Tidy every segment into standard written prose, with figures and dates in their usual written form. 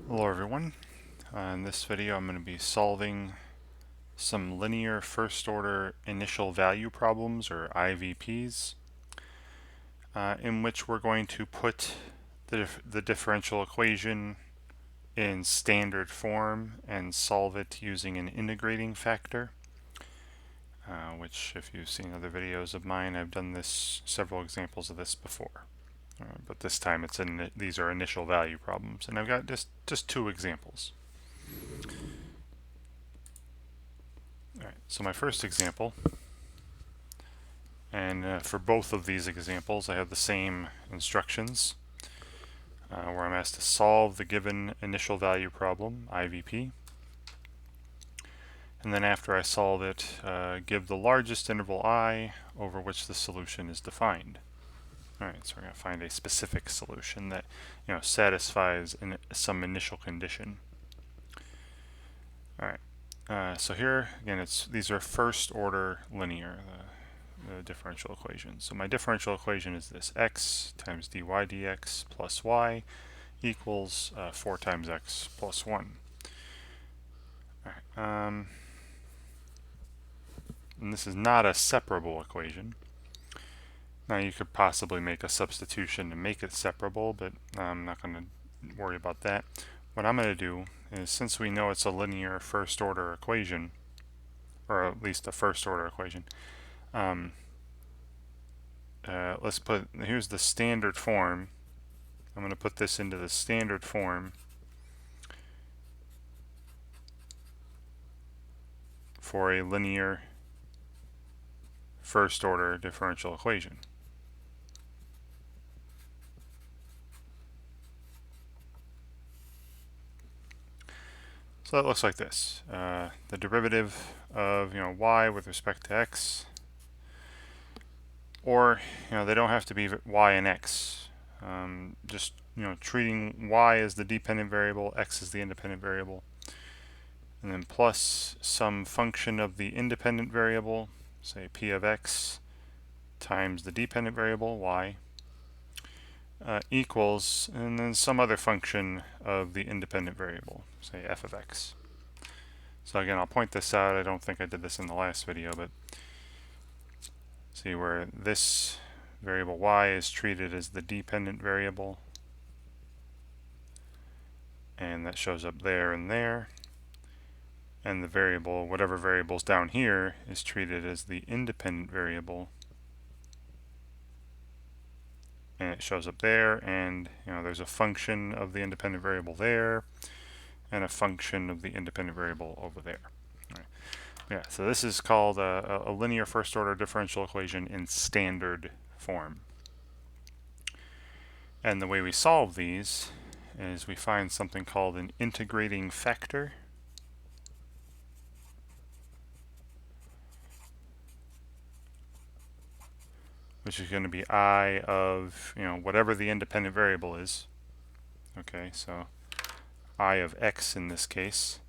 Hello everyone. In this video I'm going to be solving some linear first order initial value problems, or IVPs, in which we're going to put the differential equation in standard form and solve it using an integrating factor, which if you've seen other videos of mine, I've done several examples of this before. But this time these are initial value problems, and I've got just two examples. Alright, so my first example, and for both of these examples I have the same instructions, where I'm asked to solve the given initial value problem, IVP, and then after I solve it, give the largest interval I over which the solution is defined. Alright, so we're going to find a specific solution that satisfies some initial condition. Alright, so here again these are first order linear, the differential equation. So my differential equation is this: x times dy dx plus y equals 4 times x plus 1. Alright, and this is not a separable equation. Now you could possibly make a substitution to make it separable, but I'm not going to worry about that. What I'm going to do is, since we know it's a linear first order equation, or at least a first order equation, here's the standard form. I'm going to put this into the standard form for a linear first order differential equation. So that looks like this. The derivative of y with respect to x, or they don't have to be y and x. Just treating y as the dependent variable, x as the independent variable, and then plus some function of the independent variable, say p of x, times the dependent variable y, equals, and then some other function of the independent variable, say f of x. So again, I'll point this out. I don't think I did this in the last video, but see where this variable y is treated as the dependent variable, and that shows up there and there, and the variable, whatever variable's down here, is treated as the independent variable, and it shows up there, and there's a function of the independent variable there and a function of the independent variable over there. Right. Yeah, so this is called a linear first order differential equation in standard form. And the way we solve these is we find something called an integrating factor, which is going to be I of whatever the independent variable is. Okay, so I of x in this case.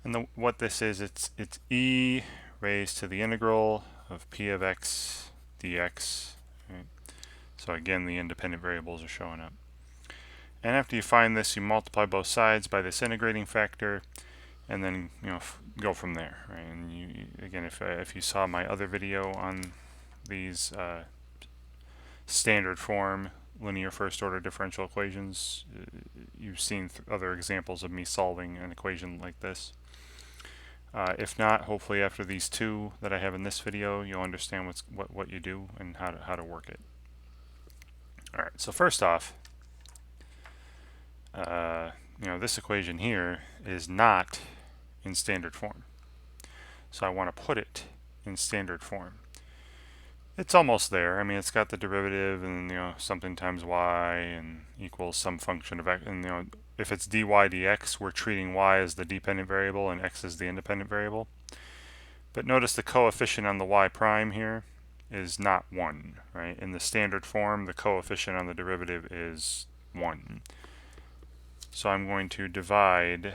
And what this is, it's e raised to the integral of p of x dx. Right? So again, the independent variables are showing up. And after you find this, you multiply both sides by this integrating factor, and then go from there. Right? And again, if you saw my other video on these standard form linear first order differential equations, you've seen other examples of me solving an equation like this. If not, hopefully after these two that I have in this video, you'll understand what you do and how to work it. All right. So first off, this equation here is not in standard form, so I want to put it in standard form. It's almost there. I mean, it's got the derivative and something times y and equals some function of x, and if it's dy dx, we're treating y as the dependent variable and x as the independent variable. But notice the coefficient on the y prime here is not 1, right? In the standard form, the coefficient on the derivative is 1. So I'm going to divide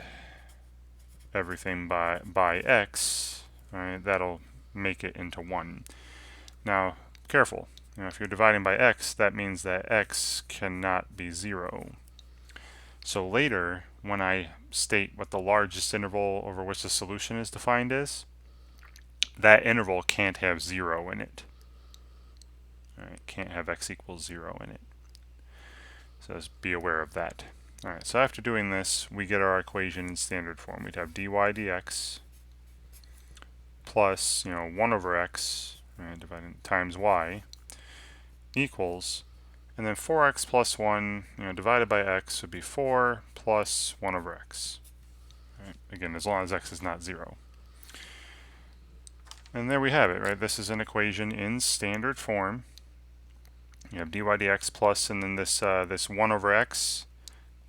everything by x, right? That'll make it into 1. Now, careful. If you're dividing by x, that means that x cannot be 0. So later, when I state what the largest interval over which the solution is defined is, that interval can't have 0 in it. All right, can't have x equals 0 in it. So just be aware of that. All right, so after doing this, we get our equation in standard form. We'd have dy dx plus, 1 over x, right, divided times y, equals, and then 4x plus 1, divided by x would be 4 plus 1 over x. Right? Again, as long as x is not 0. And there we have it, right? This is an equation in standard form. You have dy dx plus, and then this 1 over x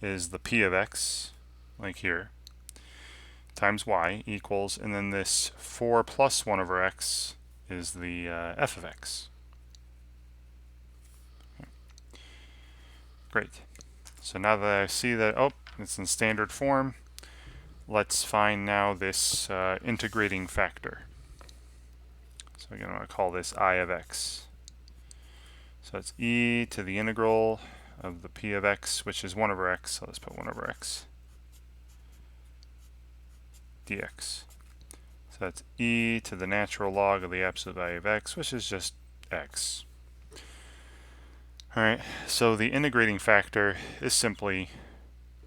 is the p of x, like here, times y equals, and then this 4 plus 1 over x is the f of x. Great. So now that I see that, it's in standard form, let's find now this integrating factor. So again, I'm going to call this I of x. So it's e to the integral of the p of x, which is 1 over x. So let's put 1 over x dx. So that's e to the natural log of the absolute value of x, which is just x. All right, so the integrating factor is simply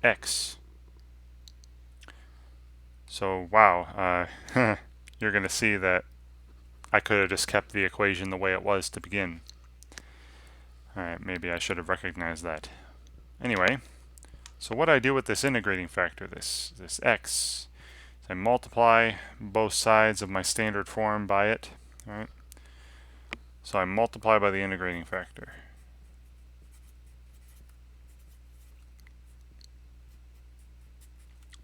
x. So wow, you're going to see that I could have just kept the equation the way it was to begin. All right, maybe I should have recognized that. Anyway, so what I do with this integrating factor, this x, is I multiply both sides of my standard form by it. All right, so I multiply by the integrating factor.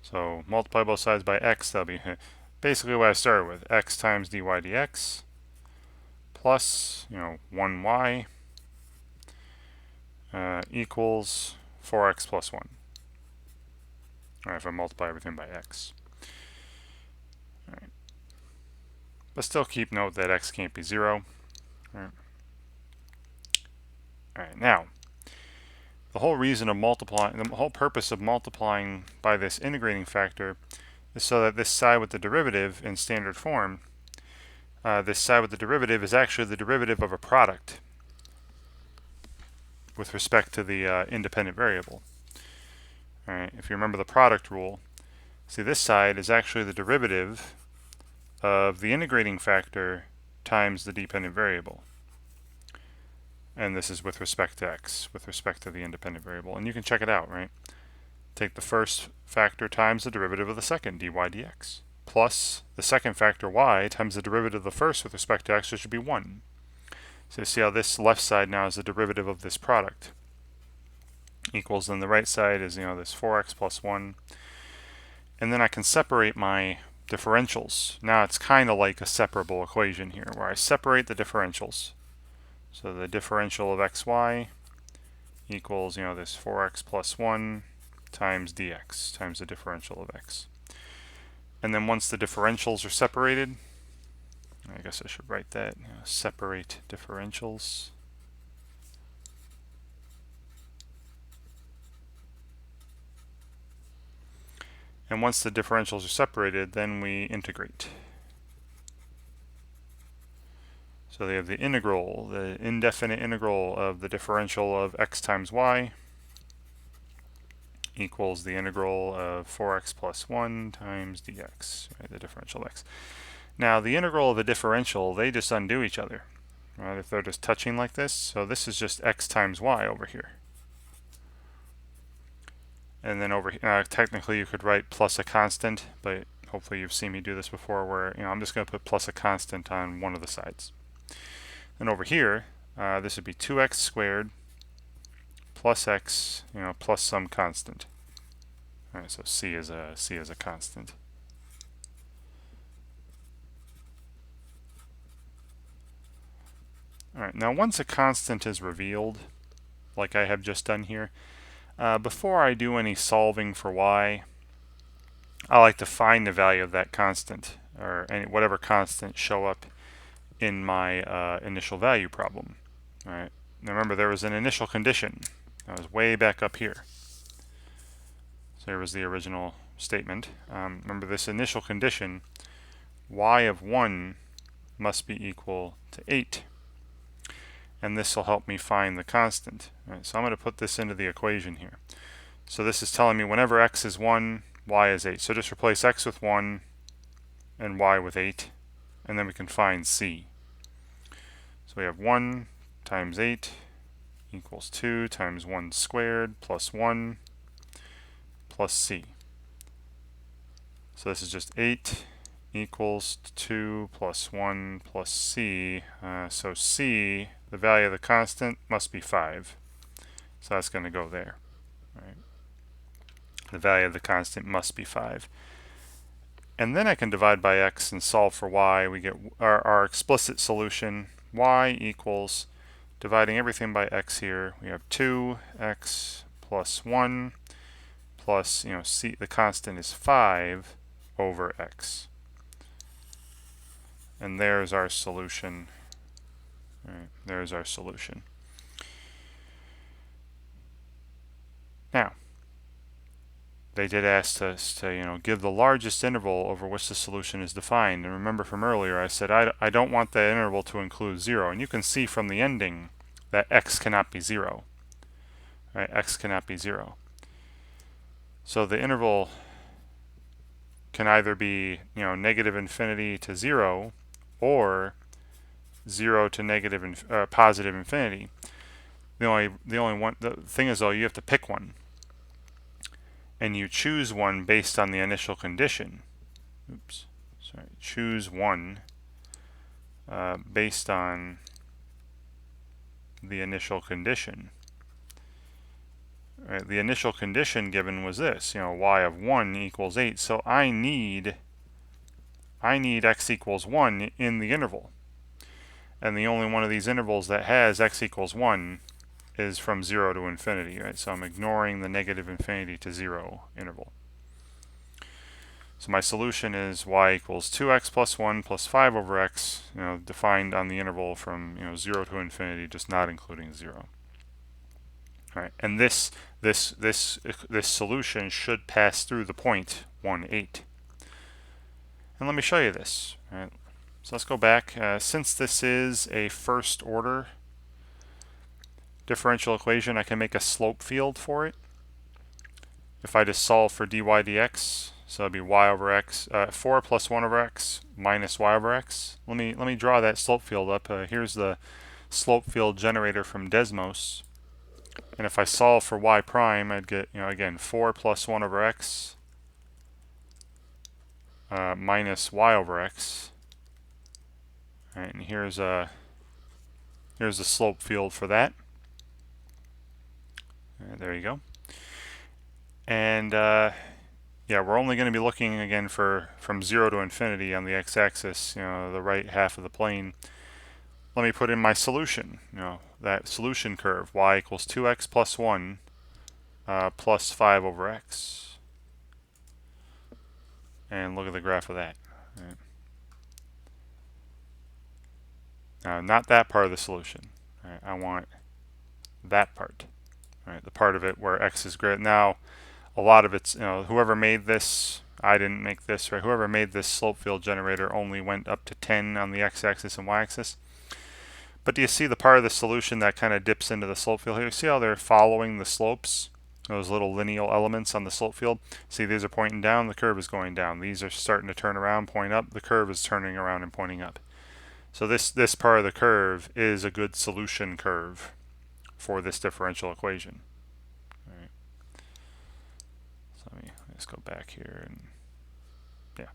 So multiply both sides by x, that'll be basically what I started with, x times dy dx plus, 1y equals 4x plus 1. All right, if I multiply everything by x. All right. But still keep note that x can't be 0. All right, now, the whole reason of multiplying, the whole purpose of multiplying by this integrating factor is so that this side with the derivative in standard form, this side with the derivative is actually the derivative of a product with respect to the independent variable. All right, if you remember the product rule, see this side is actually the derivative of the integrating factor times the dependent variable. And this is with respect to x, with respect to the independent variable. And you can check it out, right? Take the first factor times the derivative of the second, dy dx, plus the second factor y times the derivative of the first with respect to x, which should be 1. So you see how this left side now is the derivative of this product. Equals, then the right side is, this 4x plus 1. And then I can separate my differentials. Now it's kind of like a separable equation here, where I separate the differentials. So the differential of xy equals, this 4x plus 1 times dx, times the differential of x. And then once the differentials are separated, I guess I should write that, separate differentials. And once the differentials are separated, then we integrate. So they have the integral, the indefinite integral of the differential of x times y equals the integral of 4x plus 1 times dx, right, the differential of x. Now the integral of the differential, they just undo each other, right, if they're just touching like this. So this is just x times y over here. And then over here, technically you could write plus a constant, but hopefully you've seen me do this before where, I'm just going to put plus a constant on one of the sides. And over here, this would be 2x squared plus x, plus some constant. All right, so c is a constant. All right, now once a constant is revealed, like I have just done here, before I do any solving for y, I like to find the value of that constant, or whatever constant show up in my initial value problem. All right. Now remember, there was an initial condition. That was way back up here. here was the original statement. Remember this initial condition, y of 1 must be equal to 8. And this will help me find the constant. All right, so I'm going to put this into the equation here. So this is telling me whenever x is 1, y is 8. So just replace x with 1 and y with 8, and then we can find c. So we have 1 times 8 equals 2 times 1 squared plus 1 plus c. So this is just 8 equals 2 plus 1 plus c. So c, the value of the constant, must be 5. So that's going to go there. Right? The value of the constant must be 5. And then I can divide by x and solve for y. We get our explicit solution. Y equals, dividing everything by x here, we have 2x plus 1 plus, c, the constant is 5 over x. And there's our solution. All right, there's our solution. Now, they did ask us to, give the largest interval over which the solution is defined. And remember from earlier, I said I don't want that interval to include 0. And you can see from the ending that x cannot be 0. Right? X cannot be 0. So the interval can either be, negative infinity to 0, or 0 to positive infinity. The thing is though, you have to pick one, and you choose one based on the initial condition. Oops, sorry. Choose one based on the initial condition. Right, the initial condition given was this, y of 1 equals 8. So I need x equals 1 in the interval. And the only one of these intervals that has x equals 1 is from 0 to infinity, right? So I'm ignoring the negative infinity to 0 interval. So my solution is y equals 2x plus 1 plus 5 over x, defined on the interval from 0 to infinity, just not including 0. All right, and this solution should pass through the point 1, 8. And let me show you this. All right, so let's go back. Since this is a first order differential equation, I can make a slope field for it. If I just solve for dy dx, so it'd be y over x, 4 plus 1 over x minus y over x. Let me draw that slope field up. Here's the slope field generator from Desmos. And if I solve for y prime, I'd get, again, 4 plus 1 over x minus y over x. All right, and here's the slope field for that. There you go. And yeah, we're only going to be looking again from 0 to infinity on the x-axis, the right half of the plane. Let me put in my solution, that solution curve, y equals 2x plus 1 plus 5 over x. And look at the graph of that. Right. Now, not that part of the solution. Right, I want that part. Right, the part of it where x is greater. Now, a lot of it's, whoever made this, I didn't make this, right? Whoever made this slope field generator only went up to 10 on the x-axis and y-axis. But do you see the part of the solution that kind of dips into the slope field here? You see how they're following the slopes? Those little lineal elements on the slope field. See, these are pointing down, the curve is going down. These are starting to turn around, point up, the curve is turning around and pointing up. So this part of the curve is a good solution curve for this differential equation. All right. So let me just go back here and yeah.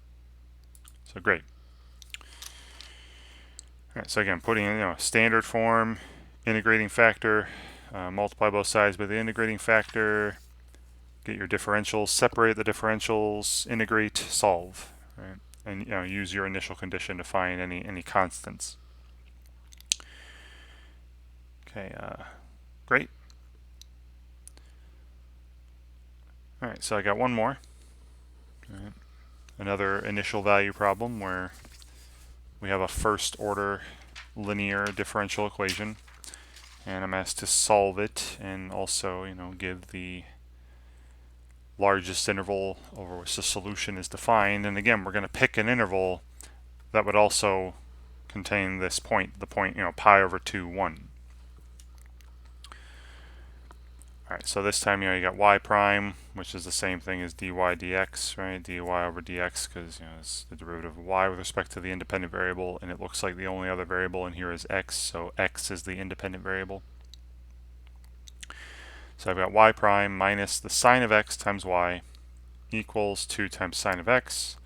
So great. All right, so again, putting in standard form, integrating factor, multiply both sides by the integrating factor, get your differentials, separate the differentials, integrate, solve, right? And use your initial condition to find any constants. Okay, great. All right, so I got one more. All right. Another initial value problem where we have a first order linear differential equation, and I'm asked to solve it and also give the largest interval over which the solution is defined. And again, we're going to pick an interval that would also contain this point, the point, pi over 2, 1. Alright, so this time, you got y prime, which is the same thing as dy dx, right? dy over dx, because, it's the derivative of y with respect to the independent variable, and it looks like the only other variable in here is x, so x is the independent variable. So I've got y prime minus the sine of x times y equals 2 times sine of x,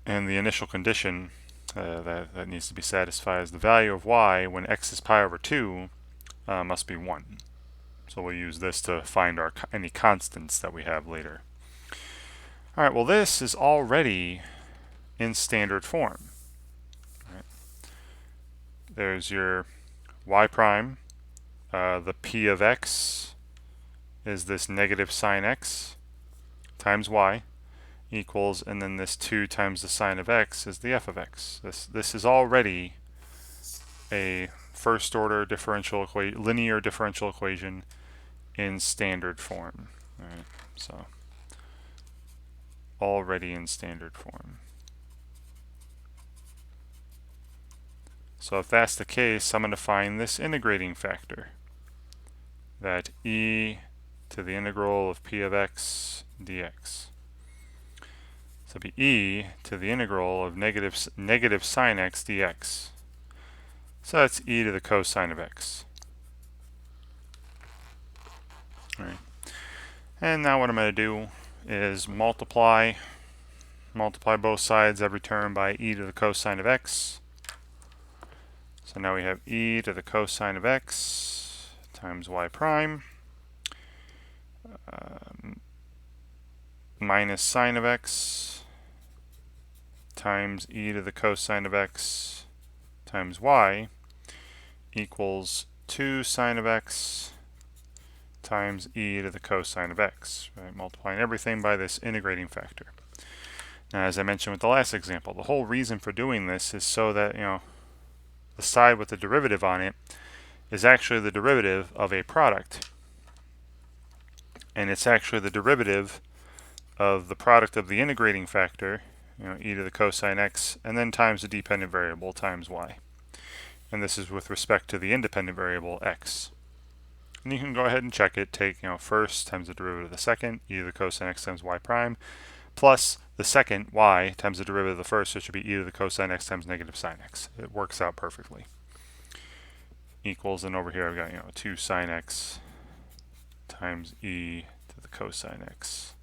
and the initial condition that needs to be satisfied is the value of y when x is pi over 2 must be 1. So we'll use this to find any constants that we have later. All right, well, this is already in standard form. Right. There's your y prime. The p of x is this negative sine x times y equals, and then this 2 times the sine of x is the f of x. This is already a first order differential linear differential equation in standard form. All right, so already in standard form. So if that's the case, I'm going to find this integrating factor, that e to the integral of p of x dx. So it'd be e to the integral of negative sine x dx. So that's e to the cosine of x. All right. And now what I'm going to do is multiply both sides, every term, by e to the cosine of x. So now we have e to the cosine of x times y prime minus sine of x times e to the cosine of x times y equals 2 sine of x times e to the cosine of x, right? Multiplying everything by this integrating factor. Now, as I mentioned with the last example, the whole reason for doing this is so that, the side with the derivative on it is actually the derivative of a product. And it's actually the derivative of the product of the integrating factor, e to the cosine x, and then times the dependent variable times y. And this is with respect to the independent variable x. And you can go ahead and check it. Take, first times the derivative of the second, e to the cosine x times y prime, plus the second, y, times the derivative of the first, so it should be e to the cosine x times negative sine x. It works out perfectly. Equals, and over here I've got, 2 sine x times e to the cosine x.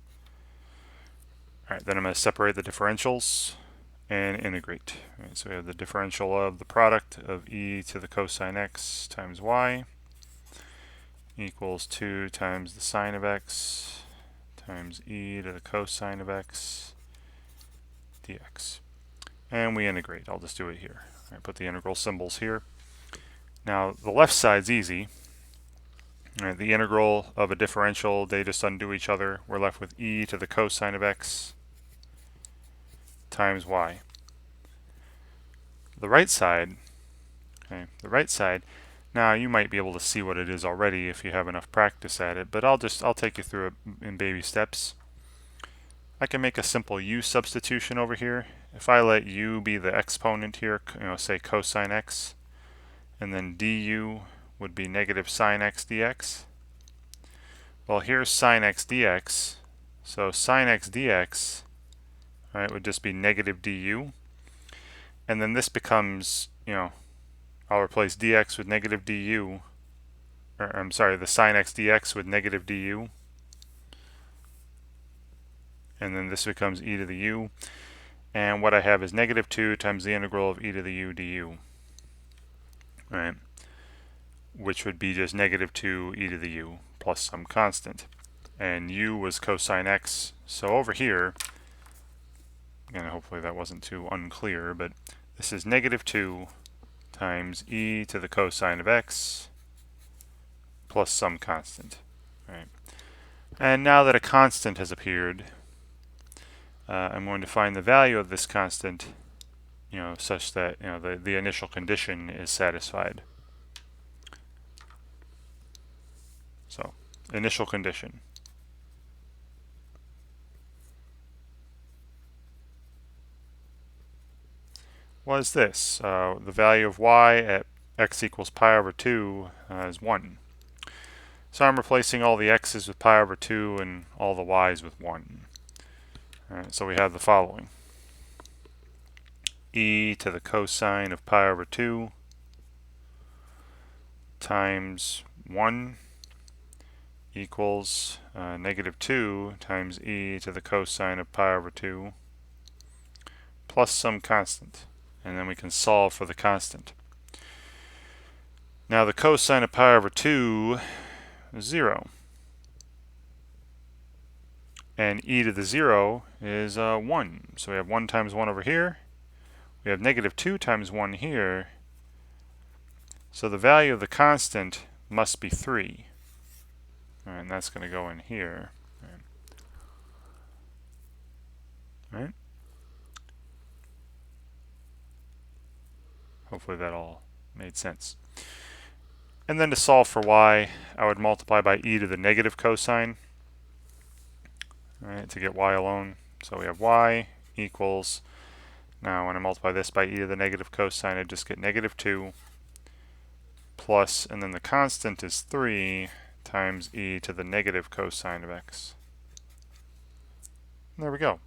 All right, then I'm going to separate the differentials and integrate. All right, so we have the differential of the product of e to the cosine x times y equals 2 times the sine of x times e to the cosine of x dx. And we integrate. I'll just do it here. All right, put the integral symbols here. Now, the left side's easy. All right, the integral of a differential, they just undo each other. We're left with e to the cosine of x times y. The right side, now you might be able to see what it is already if you have enough practice at it, but I'll take you through it in baby steps. I can make a simple u substitution over here. If I let u be the exponent here, say cosine x, and then du would be negative sine x dx. Well, here's sine x dx, so sine x dx, right, would just be negative du, and then this becomes, I'll replace dx with negative du, or I'm sorry, the sine x dx with negative du, and then this becomes e to the u, and what I have is negative 2 times the integral of e to the u du, right, which would be just negative 2 e to the u plus some constant, and u was cosine x, so over here, and hopefully that wasn't too unclear, but this is negative 2 times e to the cosine of x plus some constant. Right. And now that a constant has appeared, I'm going to find the value of this constant, such that the initial condition is satisfied. So, initial condition. was this. The value of y at x equals pi over 2 is 1. So I'm replacing all the x's with pi over 2 and all the y's with 1. Alright, so we have the following. E to the cosine of pi over 2 times 1 equals negative 2 times e to the cosine of pi over 2 plus some constant. And then we can solve for the constant. Now the cosine of pi over 2 is 0. And e to the 0 is 1. So we have 1 times 1 over here. We have negative 2 times 1 here. So the value of the constant must be 3. All right, and that's going to go in here. All right. Hopefully that all made sense. And then to solve for y, I would multiply by e to the negative cosine, right, to get y alone. So we have y equals, now when I multiply this by e to the negative cosine, I just get negative 2 plus, and then the constant is 3 times e to the negative cosine of x. And there we go.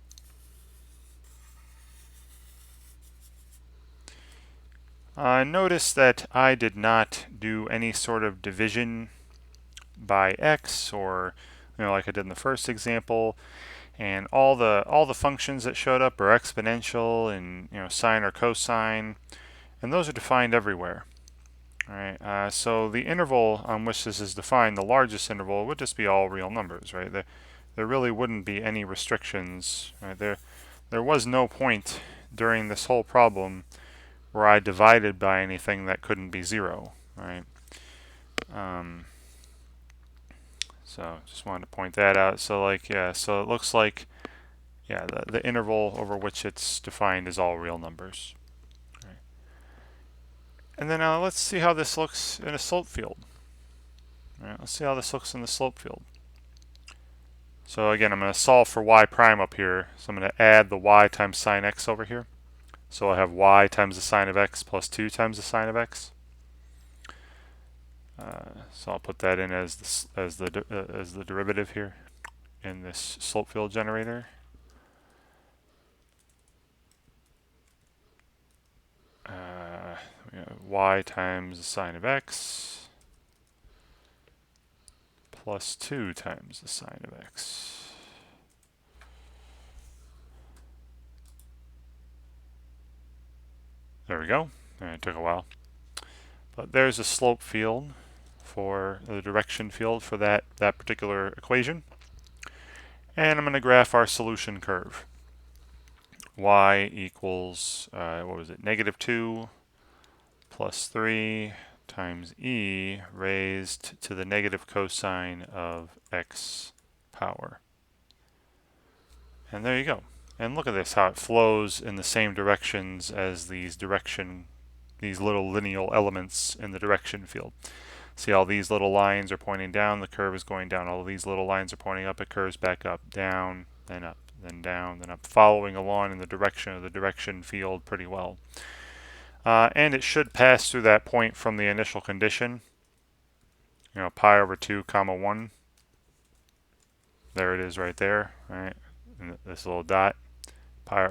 Notice that I did not do any sort of division by x, or like I did in the first example, and all the functions that showed up are exponential and sine or cosine, and those are defined everywhere. All right. So the interval on which this is defined, the largest interval, would just be all real numbers, right? There really wouldn't be any restrictions. Right? There was no point during this whole problem where I divided by anything that couldn't be 0, right? So just wanted to point that out. So so it looks like, the interval over which it's defined is all real numbers. Right. And then let's see how this looks in a slope field. All right, let's see how this looks in the slope field. So again, I'm going to solve for y prime up here. So I'm going to add the y times sine x over here. So I'll have y times the sine of x plus 2 times the sine of x. So I'll put that in as the derivative here in this slope field generator. We have y times the sine of x plus 2 times the sine of x. There we go. It took a while. But there's a slope field for the direction field for that particular equation. And I'm going to graph our solution curve. Y equals, what was it, negative 2 plus 3 times e raised to the negative cosine of x power. And there you go. And look at this, how it flows in the same directions as these little lineal elements in the direction field. See, all these little lines are pointing down, the curve is going down. All these little lines are pointing up, it curves back up, down, then up, then down, then up, following along in the direction of the direction field pretty well. And it should pass through that point from the initial condition, pi over 2 comma 1. There it is right there, right? And this little dot.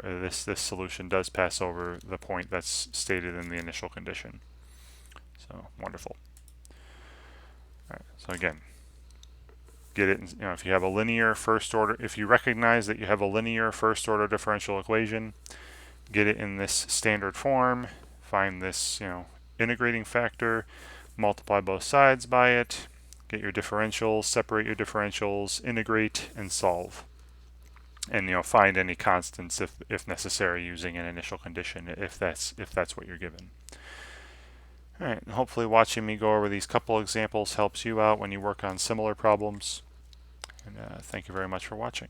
This solution does pass over the point that's stated in the initial condition. So wonderful. All right, so again, get it. If you have a linear first order, if you recognize that you have a linear first order differential equation, get it in this standard form. Find this integrating factor, multiply both sides by it, get your differentials, separate your differentials, integrate, and solve. And find any constants if necessary using an initial condition if that's what you're given. All right, and hopefully watching me go over these couple examples helps you out when you work on similar problems. And thank you very much for watching.